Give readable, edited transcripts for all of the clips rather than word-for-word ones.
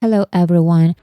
Hello everyone.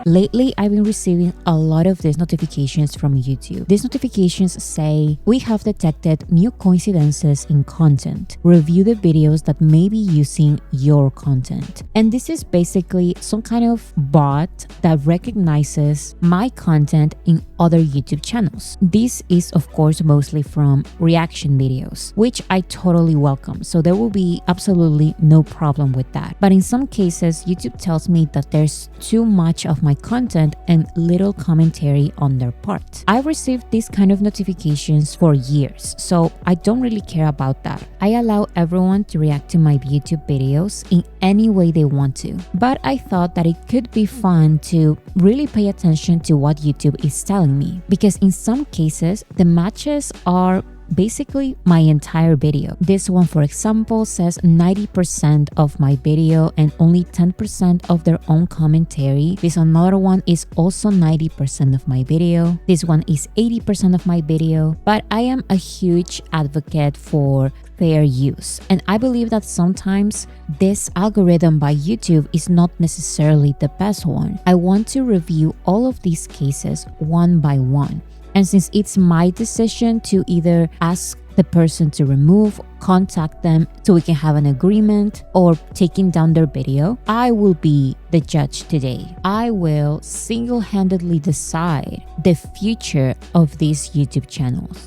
Lately, I've been receiving a lot of these notifications from YouTube. These notifications say, we have detected new coincidences in content. Review the videos that may be using your content. And this is basically some kind of bot that recognizes my content in other YouTube channels. This is, of course, mostly from reaction videos, which I totally welcome. So there will be absolutely no problem with that. But in some cases, YouTube tells me that there's too much of my content and little commentary on their part. I've received these kind of notifications for years, so I don't really care about that. I allow everyone to react to my YouTube videos in any way they want to. But I thought that it could be fun to really pay attention to what YouTube is telling me, because in some cases, the matches are basically my entire video. This one, for example, says 90% of my video and only 10% of their own commentary. This another one is also 90% of my video. This one is 80% of my video. But I am a huge advocate for fair use. And I believe that sometimes this algorithm by YouTube is not necessarily the best one. I want to review all of these cases one by one. And since it's my decision to either ask the person to remove, contact them so we can have an agreement, or taking down their video, I will be the judge today. I will single-handedly decide the future of these YouTube channels.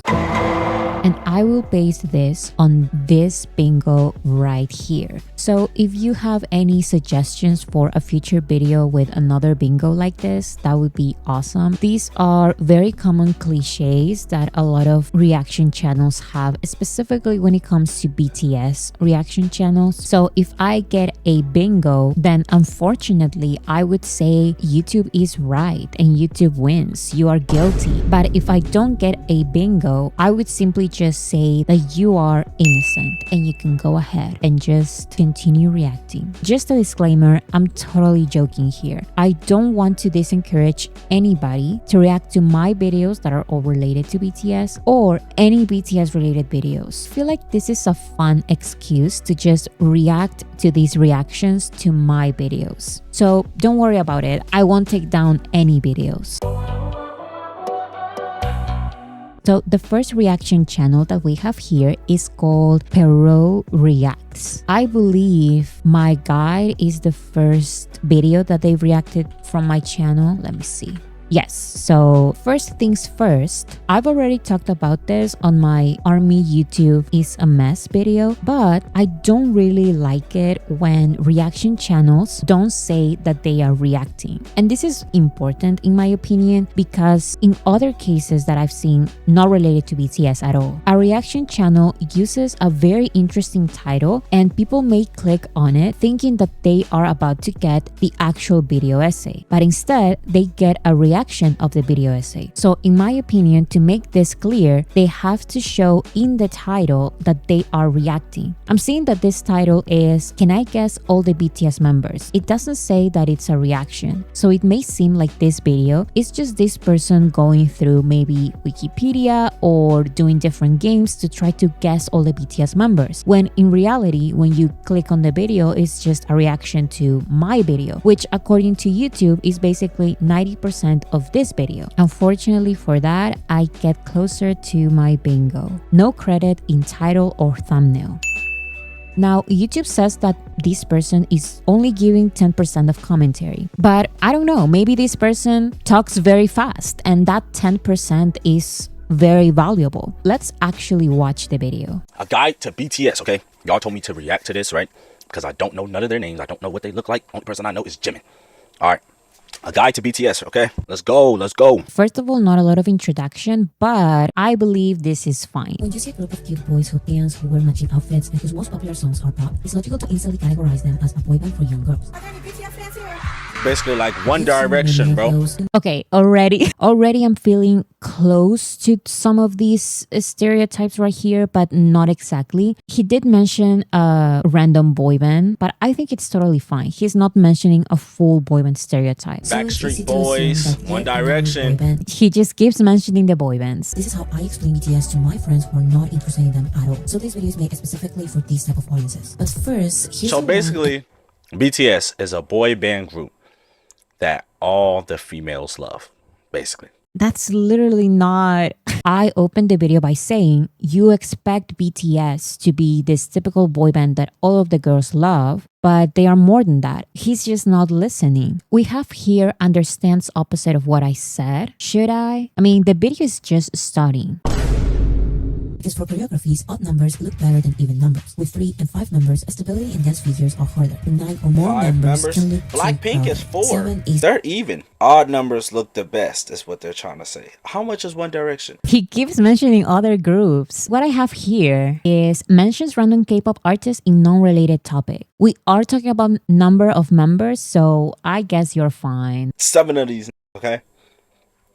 And I will base this on this bingo right here. So if you have any suggestions for a future video with another bingo like this, that would be awesome. These are very common cliches that a lot of reaction channels have, specifically when it comes to BTS reaction channels. So if I get a bingo, then unfortunately, I would say YouTube is right and YouTube wins. You are guilty. But if I don't get a bingo, I would simply just say that you are innocent and you can go ahead and just continue reacting. Just a disclaimer, I'm totally joking here. I don't want to disencourage anybody to react to my videos that are all related to BTS or any BTS related videos. I feel like this is a fun excuse to just react to these reactions to my videos. So don't worry about it. I won't take down any videos. So the first reaction channel that we have here is called Pero Reacts. I believe my guide is the first video that they reacted from my channel. Let me see. Yes, so first things first, I've already talked about this on my Army YouTube is a mess video, but I don't really like it when reaction channels don't say that they are reacting. And this is important in my opinion, because in other cases that I've seen not related to BTS at all, a reaction channel uses a very interesting title and people may click on it thinking that they are about to get the actual video essay, but instead they get a reaction of the video essay. So in my opinion, to make this clear, they have to show in the title that they are reacting. I'm seeing that this title is, can I guess all the BTS members? It doesn't say that it's a reaction. So it may seem like this video is just this person going through maybe Wikipedia or doing different games to try to guess all the BTS members. When in reality, when you click on the video, it's just a reaction to my video, which according to YouTube is basically 90% of this video. Unfortunately for that, I get closer to my bingo. No credit in title or thumbnail. Now, YouTube says that this person is only giving 10% of commentary. But I don't know, maybe this person talks very fast and that 10% is very valuable. Let's actually watch the video. A guide to BTS, okay? Y'all told me to react to this, right? Because I don't know none of their names. I don't know what they look like. Only person I know is Jimin. All right. A guide to BTS, okay? Let's go. First of all, not a lot of introduction, but I believe this is fine. When you see a group of cute boys who dance, who wear matching outfits, and whose most popular songs are pop, it's logical to instantly categorize them as a boy band for young girls. Are there any BTS fans here? Basically like One Direction, bro. Okay, already I'm feeling close to some of these stereotypes right here, but not exactly. He did mention a random boy band, but I think it's totally fine. He's not mentioning a full boy band stereotype. Backstreet Boys, One Direction. He just keeps mentioning the boy bands. This is how I explain BTS to my friends who are not interested in them at all. So this video is made specifically for these type of audiences. But first, So basically, BTS is a boy band group that all the females love, basically. That's literally not. I opened the video by saying you expect BTS to be this typical boy band that all of the girls love, but they are more than that. He's just not listening. We have here understands opposite of what I said. Should I? I mean, the video is just starting. Because for choreographies, odd numbers look better than even numbers. With 3 and 5 members, stability and dance figures are harder. With 9 or more members can look Blackpink is 4. 7 is They're even. Odd numbers look the best is what they're trying to say. How much is One Direction? He keeps mentioning other groups. What I have here is mentions random K-pop artists in non-related topic. We are talking about number of members, so I guess you're fine. 7 of these, okay?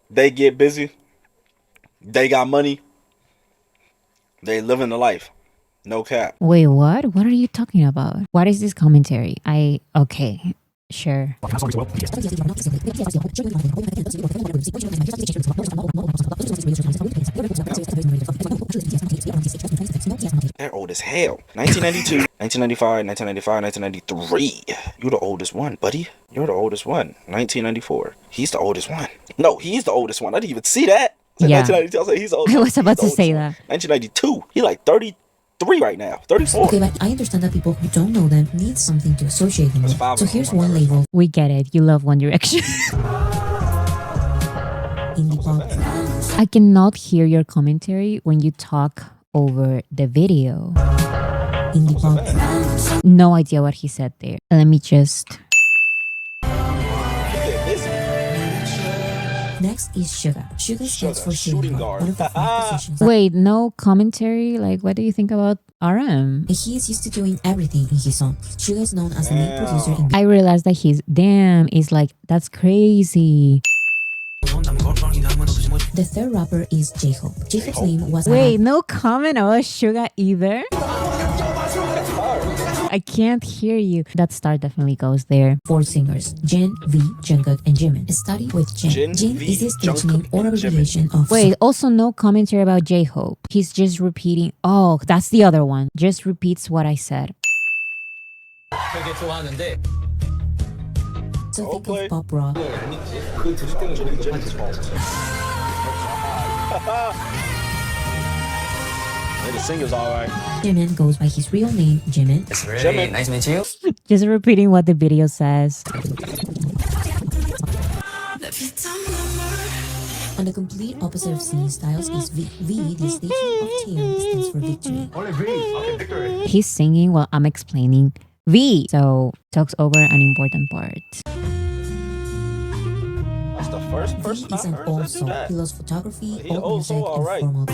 They get busy. They got money. They living the life. No cap. Wait, what? What are you talking about? What is this commentary? Okay, sure. They're old as hell. 1992, 1995, 1995, 1993. You're the oldest one, buddy. You're the oldest one. 1994. He's the oldest one. No, he's the oldest one. I didn't even see that. Yeah. 1992. I was like, he's the oldest. I was about to say one. that. 1992. He like 33 right now. 34. Okay, but I understand that people who don't know them need something to associate them with. So here's one label. We get it. You love One Direction. Indie pop. I cannot hear your commentary when you talk over the video. Indie pop. No idea what he said there. Let me just... Next is Suga. Suga stands for shooting guard. One of the 5 positions. Wait, no commentary? Like, what do you think about RM? He is used to doing everything in his songs. Suga is known as the main producer in I realized that he's... Damn, is like, that's crazy. The third rapper is J-Hope. J-Hope's name was... Wait, no comment about Suga either? I can't hear you. That star definitely goes there. 4 singers, Jin, V, Jungkook, and Jimin. Study with Jin. Jin is his stage name or abbreviation of... Wait, also no commentary about J-Hope. He's just repeating... Oh, that's the other one. Just repeats what I said. So think of pop rock. The singer's alright. Jimin goes by his real name, Jimin. Jimin. Nice to meet you. Just repeating what the video says. On the complete opposite of singing styles is V. V, the station of tear, stands for victory. Only V. Okay, victory. He's singing while I'm explaining V. So, talks over an important part. That's the first V person is I an heard old that do soul. that. He loves photography, He old also music, alright. and formal.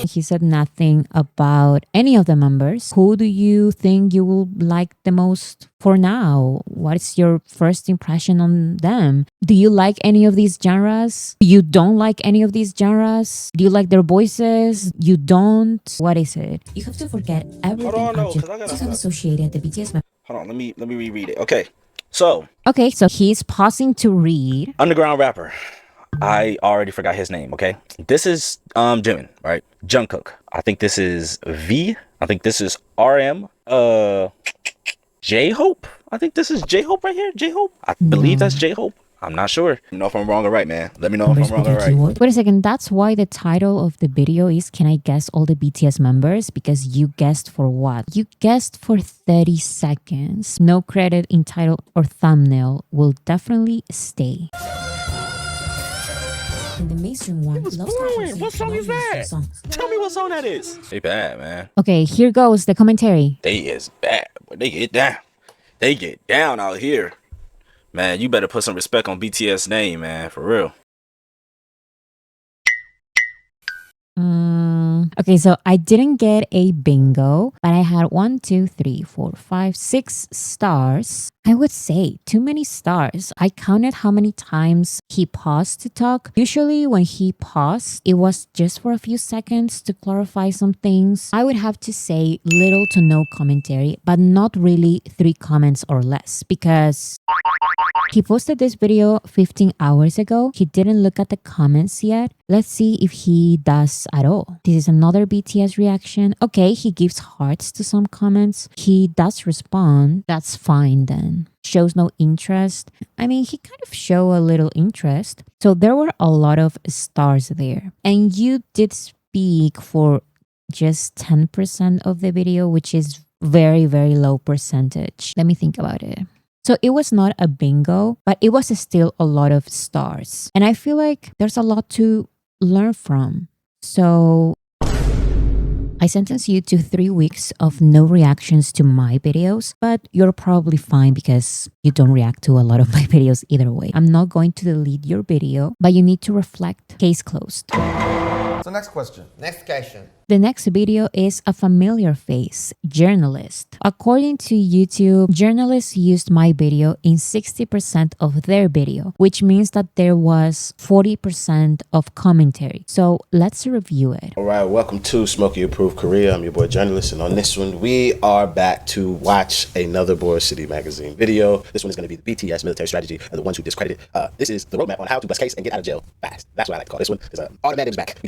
He said nothing about any of the members. Who do you think you will like the most for now? What is your first impression on them? Do you like any of these genres? You don't like any of these genres? Do you like their voices? You don't? What is it? You have to forget everything Hold on, no, 'cause I adjectives gotta- have associated the BTS members. Hold on, let me reread it. Okay. So, Okay, so he's pausing to read. underground rapper. I already forgot his name, okay? This is Jimin, right? Jungkook. I think this is V. I think this is RM. J-Hope. I think this is J-Hope right here. J-Hope. I believe that's J-Hope. I'm not sure. Let me know if I'm wrong or right, man. Let me know if I'm wrong or with your right. keyword. Wait a second, that's why the title of the video is Can I Guess All the BTS Members? Because you guessed for what? You guessed for 30 seconds. No credit in title or thumbnail will definitely stay. And the mainstream one loves boring. What song is that? songs. Tell me what song that is. They bad, man. Okay, here goes the commentary. They is bad. But they get down. They get down out here. Man, you better put some respect on BTS name, man. For real. Okay, so I didn't get a bingo, but I had 1, 2, 3, 4, 5, 6 stars. I would say too many stars. I counted how many times he paused to talk. Usually when he paused, it was just for a few seconds to clarify some things. I would have to say little to no commentary, but not really 3 comments or less because He posted this video 15 hours ago. He didn't look at the comments yet. Let's see if he does at all. This is another BTS reaction. Okay, he gives hearts to some comments. He does respond. That's fine then. Shows no interest. I mean, he kind of show a little interest. So there were a lot of stars there. And you did speak for just 10% of the video, which is very, very low percentage. Let me think about it. So it was not a bingo, but it was still a lot of stars. And I feel like there's a lot to learn from. So I sentence you to 3 weeks of no reactions to my videos, but you're probably fine because you don't react to a lot of my videos either way. I'm not going to delete your video, but you need to reflect. Case closed. So next question. Next question. The next video is a familiar face, journalist. According to YouTube, journalists used my video in 60% of their video, which means that there was 40% of commentary. So let's review it. All right, welcome to Smokey Approved Korea. I'm your boy Journalist, and on this one, we are back to watch another Boracity magazine video. This one is going to be the BTS military strategy and the ones who discredited. This is the roadmap on how to bust case and get out of jail fast. That's what I like to call this one. There's all the bad news back.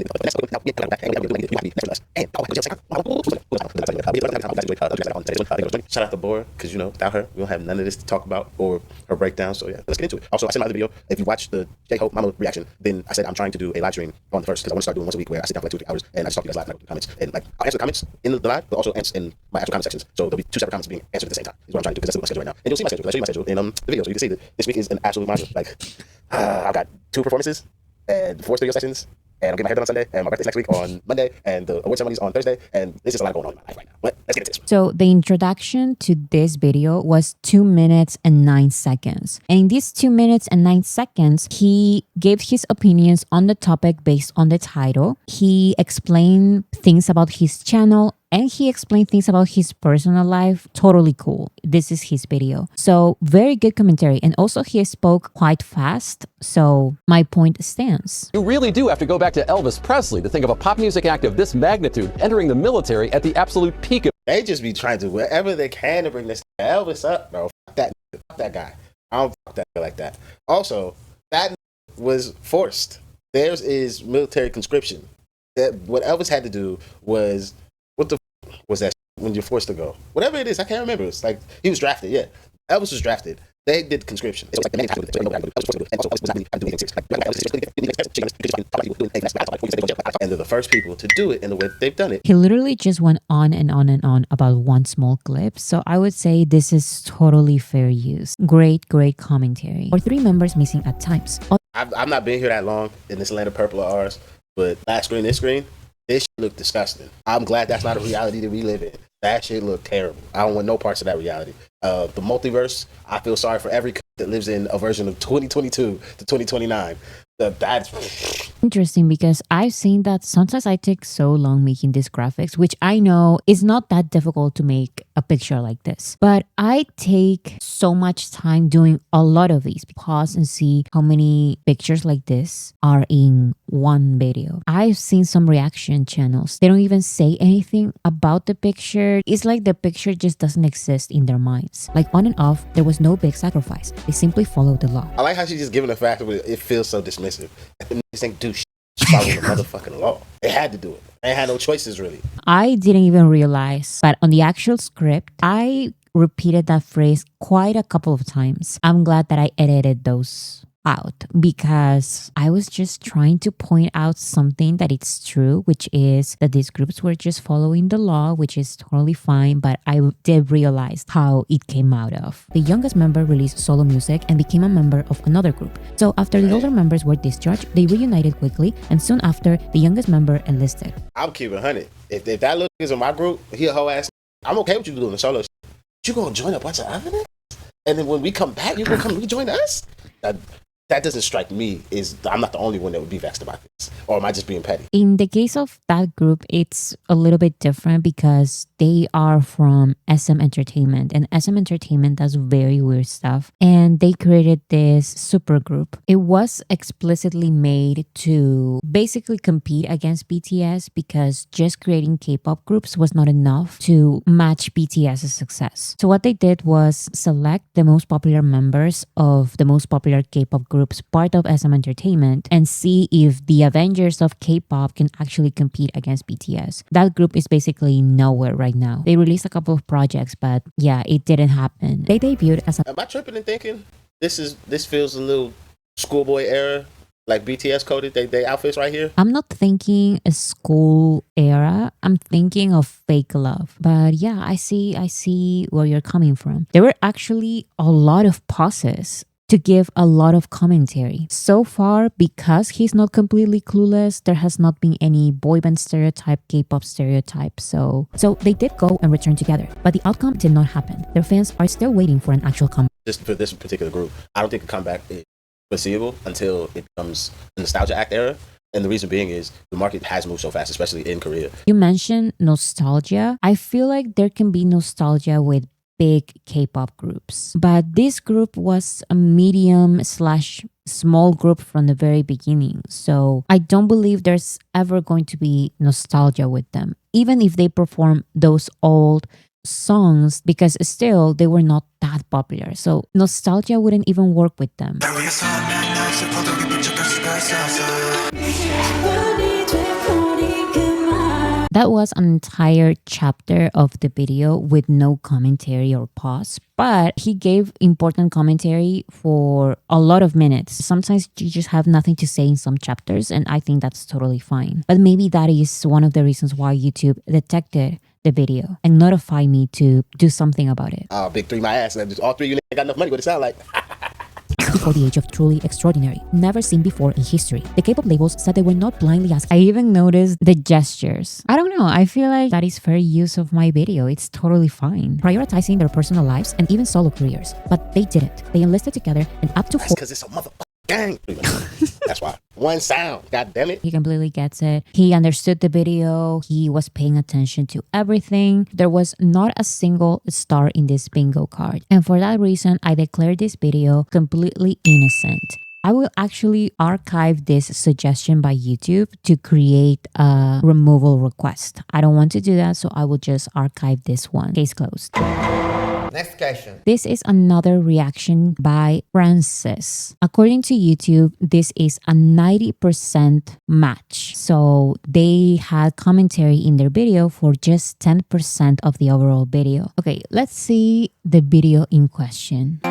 Shout out to Bora, because without her we don't have none of this to talk about or her breakdown. So yeah, let's get into it. Also, I sent out the video. If you watch the J-Hope Mama reaction, then I said I'm trying to do a live stream on the first, because I want to start doing once a week where I sit down for like 2 or 3 hours and I just talk to you guys live and I do comments, and like I'll answer the comments in the live, but also answer in my actual comment sections. So there'll be 2 separate comments being answered at the same time. Is what I'm trying to do, because that's my schedule right now. And you'll see my schedule. I'll show you my schedule in the video, so you can see that this week is an absolute monster. Like I've got 2 performances and 4 studio sessions. And I'm getting my hair done on Sunday, and my birthday's next week on Monday, and the award ceremony's on Thursday, and there's just a lot going on in my life right now. But let's get into this. So the introduction to this video was 2 minutes and 9 seconds. And in these 2 minutes and 9 seconds, he gave his opinions on the topic based on the title. He explained things about his channel, and he explained things about his personal life. Totally cool. This is his video. So very good commentary. And also he spoke quite fast. So my point stands. You really do have to go back to Elvis Presley to think of a pop music act of this magnitude entering the military at the absolute peak of. They just be trying to do whatever they can to bring this Elvis up, bro. Fuck that guy. I don't fuck that guy like that. Also, that was forced. Theirs is military conscription. What Elvis had to do was, was that when you're forced to go? Whatever it is, I can't remember. It's like he was drafted, yeah. Elvis was drafted. They did conscription. It's like and they're the first people to do it in the way that they've done it. He literally just went on and on and on about one small clip. So I would say this is totally fair use. Great commentary. Or 3 members missing at times. I've not been here that long in this land of purple of ours, but last screen, this screen, this shit looked disgusting. I'm glad that's not a reality that we live in. That shit looked terrible. I don't want no parts of that reality. The multiverse, I feel sorry for every that lives in a version of 2022 to 2029. That's interesting, because I've seen that sometimes I take so long making these graphics, which I know is not that difficult to make a picture like this. But I take so much time doing a lot of these. Pause and see how many pictures like this are in one video. I've seen some reaction channels. They don't even say anything about the picture. It's like the picture just doesn't exist in their minds. Like on and off, there was no big sacrifice. They simply followed the law. I like how she's just giving a fact, but it feels so dismissive. Them niggas ain't do shit. Follow the motherfucking law. They had to do it. They had no choices, really. I didn't even realize, but on the actual script, I repeated that phrase quite a couple of times. I'm glad that I edited those out, because I was just trying to point out something that it's true, which is that these groups were just following the law, which is totally fine, but I did realize how it came out of. The youngest member released solo music and became a member of another group. So after the older members were discharged, they reunited quickly, and soon after, the youngest member enlisted. I'm keeping 100. If that little nigga's in my group, he a whole ass, I'm okay with you doing the solo shit. You gonna join a bunch of other niggas? And then when we come back, you gonna come rejoin us? that doesn't strike me as I'm not the only one that would be vexed about this. Or am I just being petty? In the case of that group, it's a little bit different because they are from SM Entertainment, and SM Entertainment does very weird stuff. And they created this super group. It was explicitly made to basically compete against BTS because just creating K-pop groups was not enough to match BTS's success. So what they did was select the most popular members of the most popular K-pop groups part of SM Entertainment and see if the Avengers of K-pop can actually compete against BTS. That group is basically nowhere right now. They released a couple of projects, but yeah, it didn't happen. They debuted as a... Am I tripping and thinking this feels a little schoolboy era, like BTS coded they outfits right here? I'm not thinking a school era. I'm thinking of fake love. But yeah, I see where you're coming from. There were actually a lot of pauses to give a lot of commentary. So far, because he's not completely clueless, there has not been any boy band stereotype, K-pop stereotype. So they did go and return together, but the outcome did not happen. Their fans are still waiting for an actual comeback. Just for this particular group, I don't think a comeback is foreseeable until it becomes a nostalgia act era. And the reason being is the market has moved so fast, especially in Korea. You mentioned nostalgia. I feel like there can be nostalgia with big K-pop groups, but this group was a medium/small group from the very beginning. So I don't believe there's ever going to be nostalgia with them, even if they perform those old songs, because still they were not that popular. So nostalgia wouldn't even work with them. That was an entire chapter of the video with no commentary or pause, but he gave important commentary for a lot of minutes. Sometimes you just have nothing to say in some chapters, and I think that's totally fine. But maybe that is one of the reasons why YouTube detected the video and notified me to do something about it. Oh, big three my ass. All three of you ain't got enough money, what it sound like. Before the age of truly extraordinary, never seen before in history. The K-pop labels said they were not blindly asking. I even noticed the gestures. I don't know. I feel like that is fair use of my video. It's totally fine. Prioritizing their personal lives and even solo careers. But they didn't. They enlisted together and up to That's because it's a motherfucking gang. That's why. One sound. God damn it. He completely gets it. He understood the video. He was paying attention to everything. There was not a single star in this bingo card. And for that reason, I declared this video completely innocent. I will actually archive this suggestion by YouTube to create a removal request. I don't want to do that, so I will just archive this one. Case closed. Next question. This is another reaction by Francis. According to YouTube, this is a 90% match. So they had commentary in their video for just 10% of the overall video. Okay, let's see the video in question.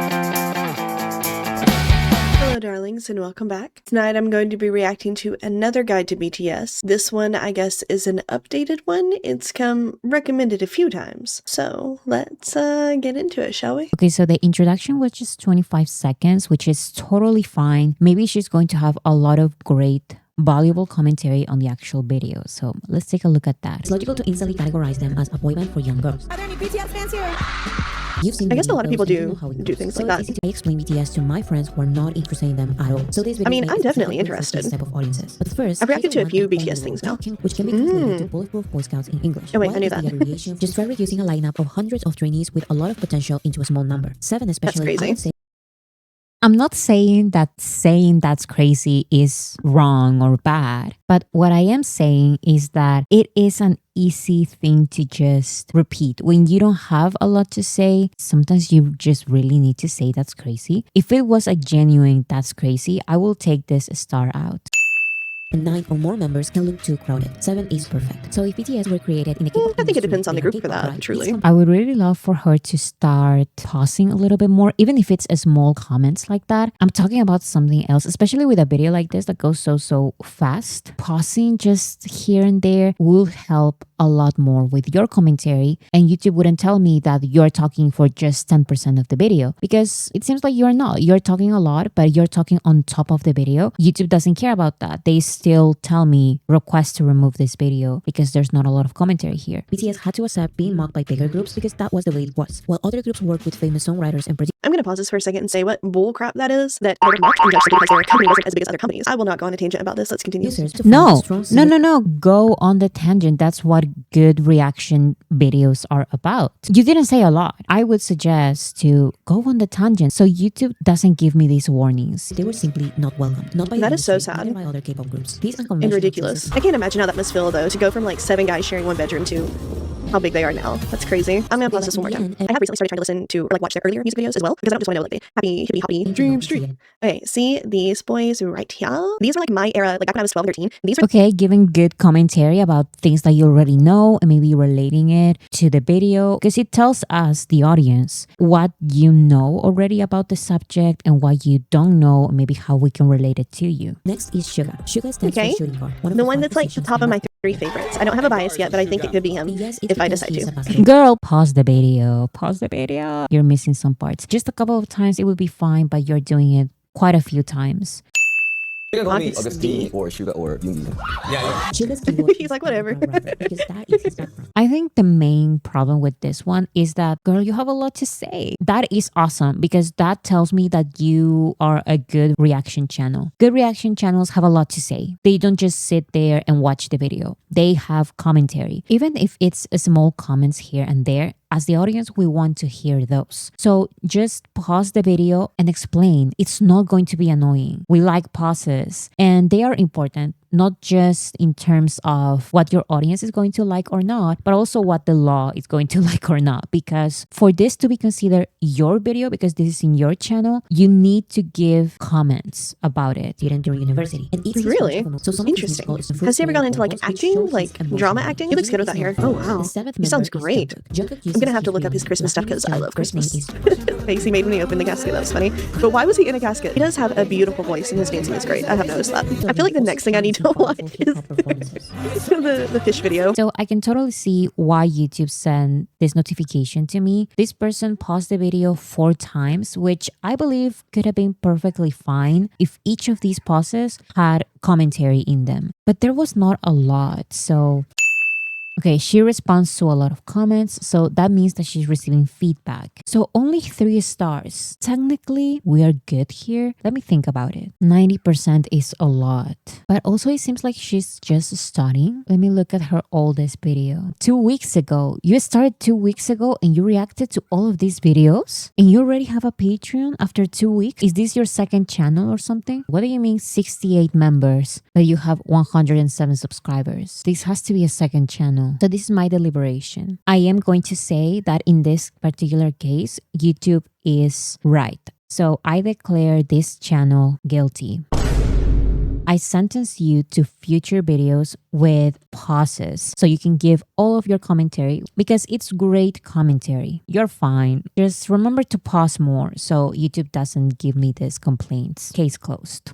Hello darlings and welcome back. Tonight I'm going to be reacting to another guide to BTS. This one I guess is an updated one. It's come recommended a few times. So let's get into it, shall we? Okay, so the introduction was just 25 seconds, which is totally fine. Maybe she's going to have a lot of great valuable commentary on the actual video. So let's take a look at that. It's logical to instantly categorize them as a boy band for young girls. Are there any BTS fans here? You've seen I guess a lot of people videos and you know how it do goes. things So like it's that. easy to explain BTS to my friends who are not interested in them at all. So this video I mean, is I'm made definitely specifically for interested. these type of audiences. But first, I've reacted here's to a few one that BTS I things will now. talking, which can be translated to Bulletproof Boy Scouts in English. Oh wait, What I knew is that. the abbreviation? Just try reducing a lineup of hundreds of trainees with a lot of potential into a small number. 7 especially. crazy. I would say I'm not saying that's crazy is wrong or bad, but what I am saying is that it is an easy thing to just repeat. When you don't have a lot to say, sometimes you just really need to say that's crazy. If it was a genuine that's crazy, I will take this star out. 9 or more members can look too crowded. 7 is perfect. So if BTS were created in a K-pop I think it industry, depends on the in a group for K-pop that, ride, truly. it's I would really love for her to start pausing a little bit more, even if it's a small comments like that. I'm talking about something else, especially with a video like this that goes so fast. Pausing just here and there will help a lot more with your commentary, and YouTube wouldn't tell me that you're talking for just 10% of the video, because it seems like you're not. You're talking a lot, but you're talking on top of the video. YouTube doesn't care about that. They still tell me request to remove this video because there's not a lot of commentary here. BTS had to accept being mocked by bigger groups because that was the way it was. While other groups worked with famous songwriters and producers. I'm going to pause this for a second and say what bull crap that is, that they're mocked and judged because their company wasn't as big as other companies. I will not go on a tangent about this. Let's continue. No. Go on the tangent. That's what good reaction videos are about. You didn't say a lot. I would suggest to go on the tangent so YouTube doesn't give me these warnings. They were simply not welcome. Not by That the is so industry, sad. neither by other K-pop groups. These And unconventional ridiculous. choices- I can't imagine how that must feel, though, to go from like 7 guys sharing one bedroom to how big they are now. That's crazy. I'm gonna pause this one more time. I have recently started trying to listen to, or like watch their earlier music videos as well, because I don't just want to know like the happy, hippie, hoppy dream street. Okay, see these boys right here? These are like my era, like back when I was 12 and 13. These are Okay, giving good commentary about things that you already know and maybe relating it to the video, because it tells us, the audience, what you know already about the subject and what you don't know, and maybe how we can relate it to you. Next is Suga. Suga stands Okay. for shooting guard. One of the the one five that's like the positions top of in my 3 favorites. I don't have a bias yet, but I think it could be him Yes, it's if I because decide he's to. a basketball Girl, pause the video. Pause the video. You're missing some parts. Just a couple of times it would be fine, but you're doing it quite a few times. You can call me August Augustine D. or Suga or Yoongi. Suga's keyboard He's is like, whatever. background rapper, because that is his background. I think the main problem with this one is that, girl, you have a lot to say. That is awesome because that tells me that you are a good reaction channel. Good reaction channels have a lot to say. They don't just sit there and watch the video. They have commentary. Even if it's small comments here and there, as the audience, we want to hear those. So just pause the video and explain. It's not going to be annoying. We like pauses and they are important, not just in terms of what your audience is going to like or not, but also what the law is going to like or not. Because for this to be considered your video, because this is in your channel, you need to give comments about it. Student during university. And it's his Really? first so some of his Interesting. musical is Has he ever gone into like vocals, which acting, show his like emotional drama depth. acting? He looks good with that hair. Oh wow, The seventh he sounds member is great. Jungkook. I'm gonna have to look up his Christmas stuff because I love Christmas. Face he made when he opened the casket. That was funny. But why was he in a casket? He does have a beautiful voice and his dancing is great. I have noticed that. I feel like the next thing I need to watch is the fish video. So I can totally see why YouTube sent this notification to me. This person paused the video 4 times, which I believe could have been perfectly fine if each of these pauses had commentary in them. But there was not a lot, so... Okay, she responds to a lot of comments, so that means that she's receiving feedback. So only 3 stars. Technically, we are good here. Let me think about it. 90% is a lot. But also it seems like she's just starting. Let me look at her oldest video. 2 weeks ago. You started 2 weeks ago and you reacted to all of these videos? And you already have a Patreon after 2 weeks? Is this your second channel or something? What do you mean 68 members, but you have 107 subscribers? This has to be a second channel. So this is my deliberation. I am going to say that in this particular case, YouTube is right. So I declare this channel guilty. I sentence you to future videos with pauses so you can give all of your commentary because it's great commentary. You're fine. Just remember to pause more so YouTube doesn't give me these complaints. Case closed.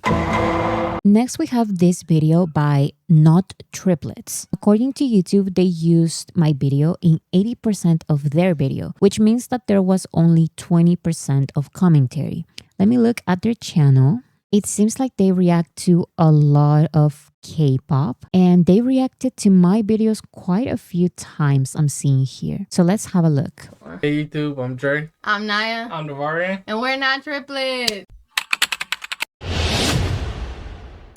Next, we have this video by Not Triplets. According to YouTube, they used my video in 80% of their video, which means that there was only 20% of commentary. Let me look at their channel. It seems like they react to a lot of K-pop and they reacted to my videos quite a few times I'm seeing here. So let's have a look. Hey YouTube, I'm Dre. I'm Naya. I'm Devarian. And we're not triplets.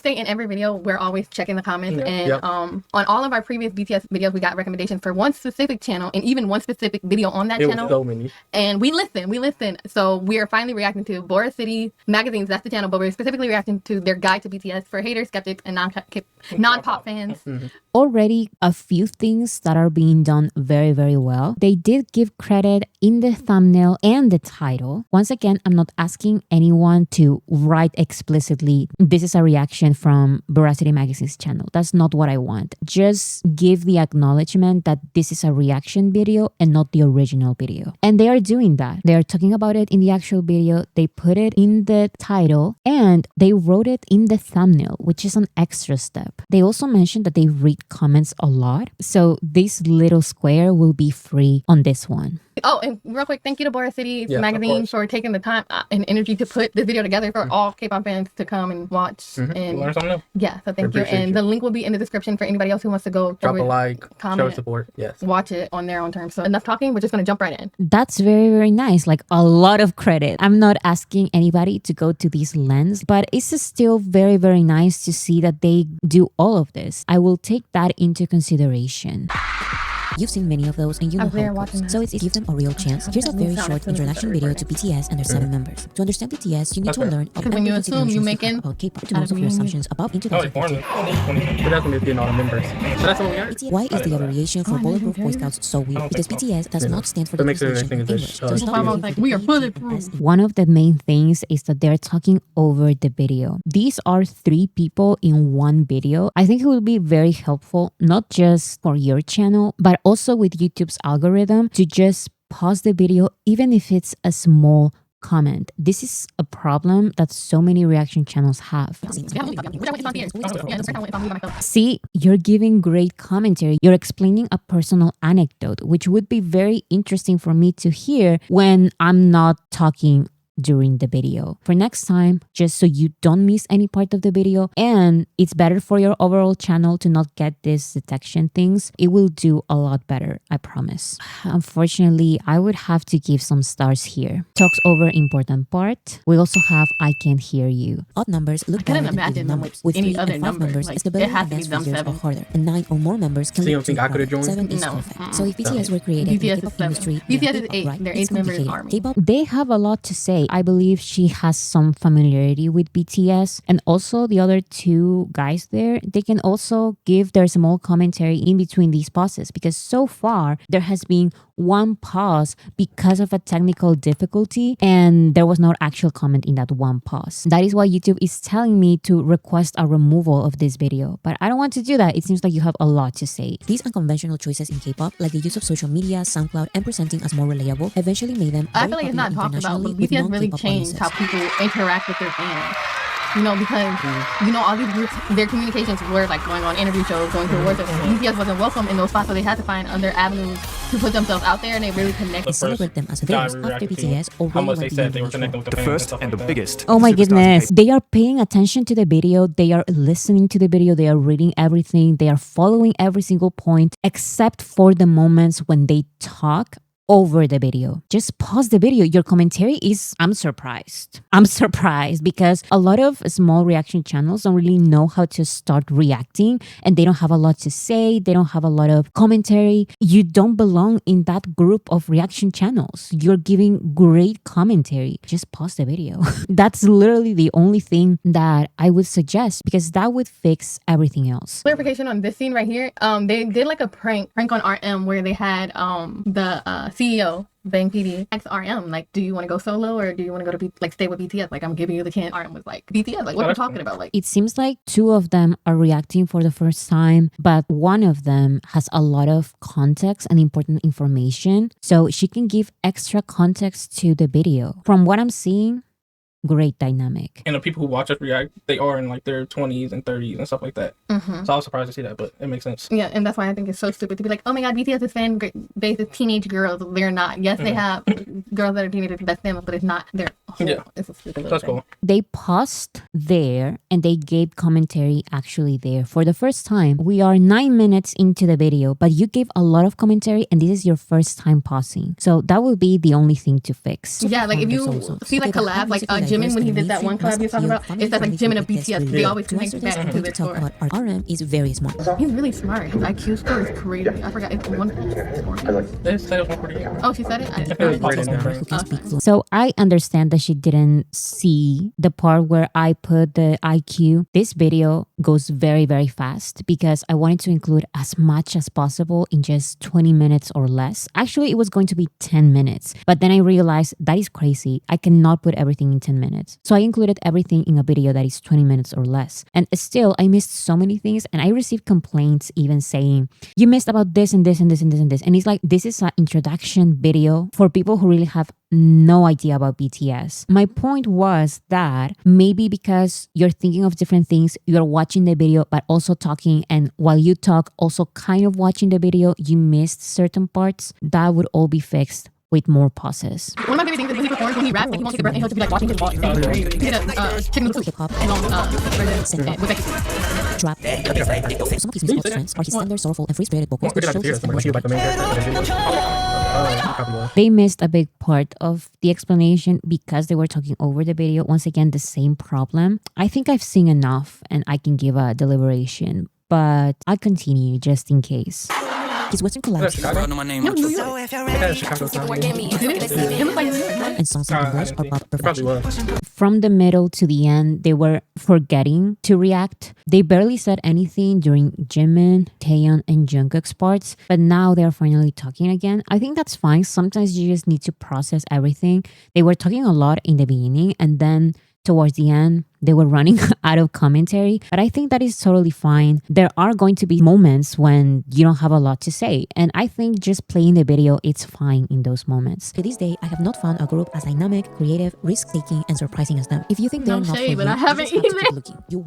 In every video, we're always checking the comments, and on all of our previous BTS videos, we got recommendations for one specific channel and even one specific video on that channel. Was so many. And we listen. So we are finally reacting to Boracity Magazines. That's the channel, but we're specifically reacting to their guide to BTS for haters, skeptics, and non-pop fans. Mm-hmm. Already a few things that are being done very, very well. They did give credit in the thumbnail and the title. Once again, I'm not asking anyone to write explicitly, this is a reaction from Boracity Magazine's channel. That's not what I want. Just give the acknowledgement that this is a reaction video and not the original video. And they are doing that. They are talking about it in the actual video. They put it in the title and they wrote it in the thumbnail, which is an extra step. They also mentioned that they read comments a lot. So this little square will be free on this one. Oh, and real quick, thank you to boracity Yeah, magazine for taking the time and energy to put this video together for all K-pop fans to come and watch and learn something new. Yeah, so thank you. Appreciate And you. the link will be in the description for anybody else who wants to go Drop a through it, like, comment, show support. Yes. watch it on their own terms. So enough talking, we're just gonna jump right in. That's very, very nice. Like a lot of credit. I'm not asking anybody to go to this lens, but it's still very, very nice to see that they do all of this. I will take that into consideration. You've seen many of those and you know I was how there it watching goes. that. So it's give them a real chance. Here's a very short introduction video to BTS and their 7 members. To understand BTS, you need to learn Because when you assume you making about K-pop to out most of of your me. assumptions about into Oh, they formed it. But that's when they're getting all the members. So that's what we are. Why is the abbreviation for I Bulletproof didn't Boy hear Scouts so weird? don't Because think BTS does not stand for That the makes it translation in everything is English. a- Just That's why I was like, we are bulletproof. One of the main things is that they're talking over the video. These are 3 people in one video. I think it will be very helpful, not just for your channel, but also with YouTube's algorithm to just pause the video, even if it's a small comment. This is a problem that so many reaction channels have. See, you're giving great commentary. You're explaining a personal anecdote, which would be very interesting for me to hear when I'm not talking during the video. For next time, just so you don't miss any part of the video, and it's better for your overall channel to not get these detection things, it will do a lot better, I promise. Unfortunately, I would have to give some stars here. Talks over important part. We also have I Can't Hear You. Odd numbers look couldn't better than imagine even them numbers. with With any 3 other and 5 number. members, Like, stability it has and to be dance them figures are 7. harder. And 9 or more members can So you lead don't think to I could've harder. joined? 7 is No. perfect. So if BTS were created in the BTS is K-pop 7. industry, BTS they is are 8. right. They're It's 8 members complicated. army. K-pop They have a lot to say. I believe she has some familiarity with BTS, and also the other 2 guys there, they can also give their small commentary in between these pauses, because so far there has been one pause because of a technical difficulty and there was no actual comment in that one pause. That is why YouTube is telling me to request a removal of this video, but I don't want to do that. It seems like you have a lot to say. These unconventional choices in K-pop, like the use of social media, SoundCloud, and presenting as more relatable, eventually made them I very feel like it's popular not talked about, but internationally with BTS really non-K-pop changed how audiences. people interact with their fans. You know, because, you know, all these groups, their communications were like going on interview shows, going to awards. BTS wasn't welcome in those spots, so they had to find other avenues to put themselves out there, and they really connected. And celebrate them as guy theirs we after reacted to, BTS how already much they went said beyond they were the connecting with the The fans and first stuff and like the that. biggest. Oh my superstars in goodness. K-pop. They are paying attention to the video. They are listening to the video. They are reading everything. They are following every single point, except for the moments when they talk over the video. Just pause the video. Your commentary is, I'm surprised. I'm surprised because a lot of small reaction channels don't really know how to start reacting, and they don't have a lot to say. They don't have a lot of commentary. You don't belong in that group of reaction channels. You're giving great commentary. Just pause the video. That's literally the only thing that I would suggest, because that would fix everything else. Clarification on this scene right here. They did like a prank on RM where they had the CEO Bang PD asked RM like, do you want to go solo or do you want to go to like stay with BTS? Like, I'm giving you the chance. RM was like, BTS, like, what are you talking about? Like, It seems like 2 of them are reacting for the first time, but one of them has a lot of context and important information, so she can give extra context to the video. From what I'm seeing, great dynamic. And the people who watch us react, they are in like their 20s and 30s and stuff like that. So I was surprised to see that, but it makes sense. yeah, and that's why I think it's so stupid to be like, oh my god, BTS is fan base is teenage girls. They're not. Yes, they have girls that are teenagers that's them, but it's not their whole. Yeah. It's a stupid little That's thing. cool. They paused there and they gave commentary actually there for the first time. We are 9 minutes into the video, but you gave a lot of commentary and this is your first time pausing. So that will be the only thing to fix. Yeah, like if you Also, see like they have collab, like basically Jimin when he diverse did that and one collab you're talking about, mainstream it's that like family Jimin of friendly BTS. videos. They always To answer connect this, back I'm to going their to talk story. about our RM is very smart. He's really smart. His IQ score is crazy. I forgot. It's 140. They said it was 148. Oh, she said it. I It was didn't right in there. Who can speak fluent. So I understand that she didn't see the part where I put the IQ. This video goes very, very fast because I wanted to include as much as possible in just 20 minutes or less. Actually, it was going to be 10 minutes, but then I realized that is crazy. I cannot put everything in 10 minutes. So I included everything in a video that is 20 minutes or less. And still, I missed so many things, and I received complaints even saying, you missed about this and this and this and this and this. And it's like, this is an introduction video for people who really have no idea about BTS. My point was that maybe because you're thinking of different things, you're watching the video but also talking, and while you talk also kind of watching the video, you missed certain parts. That would all be fixed with more pauses. One of my favorite things is when he performs, when he raps, like he won't take a breath and he'll just be like watching his ball. He did a chicken noodle soup and with Becky. Trap. Some of his musical strengths are his tender, sorrowful, and free-spirited vocals, which shows his emotional. They missed a big part of the explanation because they were talking over the video. Once again, the same problem. I think I've seen enough and I can give a deliberation, but I'll continue just in case. His Western collabs No, New York. and songs in English are pop perfection. From the middle to the end, they were forgetting to react. They barely said anything during Jimin, Taeyeon, and Jungkook's parts, but now they're finally talking again. I think that's fine. Sometimes you just need to process everything. They were talking a lot in the beginning, and then towards the end, they were running out of commentary, but I think that is totally fine. There are going to be moments when you don't have a lot to say, and I think just playing the video, it's fine in those moments. To this day, I have not found a group as dynamic, creative, risk-taking, and surprising as them. If you think they're No not shade, for but you, I haven't you just have to either. keep looking. You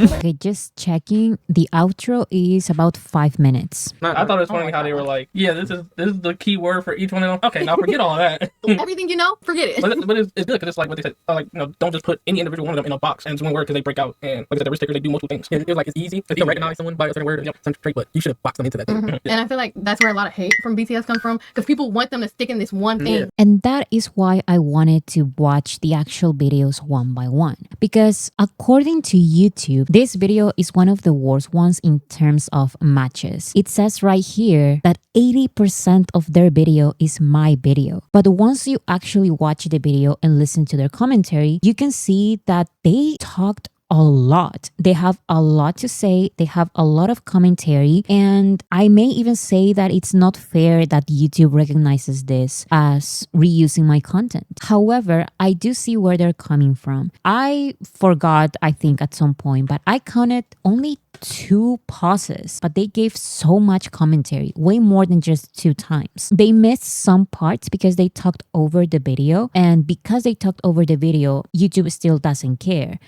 won't. Okay, just checking. The outro is about 5 minutes. I thought it was funny how they were like, yeah, this is the key word for each one of them. Okay, now forget all that. Everything you know, forget it. But it's good because it's like what they said. Like, don't just put any individual one of them in a box and it's one word because they break out. And like I said, the risk takers, they do multiple things. And it's like it's easy if you recognize someone by a certain word, some trait, but you should have boxed them into that. And I feel like that's where a lot of hate from BTS comes from because people want them to stick in this one thing. Yeah. And that is why I wanted to watch the actual videos one by one. Because according to YouTube, this video is one of the worst ones in terms of matches. It says right here that 80% of their video is my video. But once you actually watch the video and listen to their commentary, you can see that they talked a lot. They have a lot to say. They have a lot of commentary. And I may even say that it's not fair that YouTube recognizes this as reusing my content. However, I do see where they're coming from. I forgot, I think at some point, but I counted only 2 pauses, but they gave so much commentary, way more than just 2 times. They missed some parts because they talked over the video, and because they talked over the video, YouTube still doesn't care.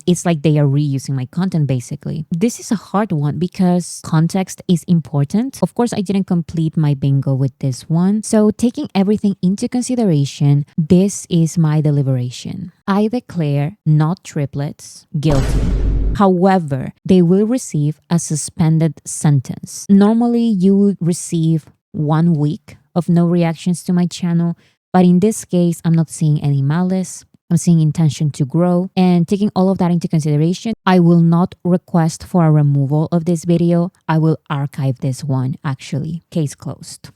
It's like they are reusing my content basically. This is a hard one because context is important. Of course, I didn't complete my bingo with this one. So taking everything into consideration, this is my deliberation. I declare not triplets guilty. However, they will receive a suspended sentence. Normally, you would receive 1 week of no reactions to my channel, but in this case, I'm not seeing any malice. I'm seeing intention to grow, and taking all of that into consideration, I will not request for a removal of this video. I will archive this one, actually. Case closed.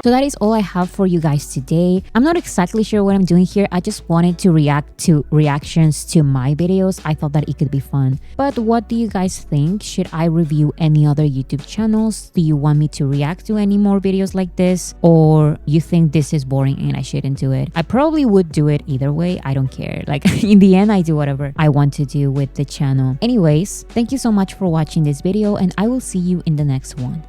So that is all I have for you guys today. I'm not exactly sure what I'm doing here. I just wanted to react to reactions to my videos. I thought that it could be fun. But what do you guys think? Should I review any other YouTube channels? Do you want me to react to any more videos like this? Or you think this is boring and I shouldn't do it? I probably would do it either way. I don't care. Like in the end, I do whatever I want to do with the channel. Anyways, thank you so much for watching this video and I will see you in the next one.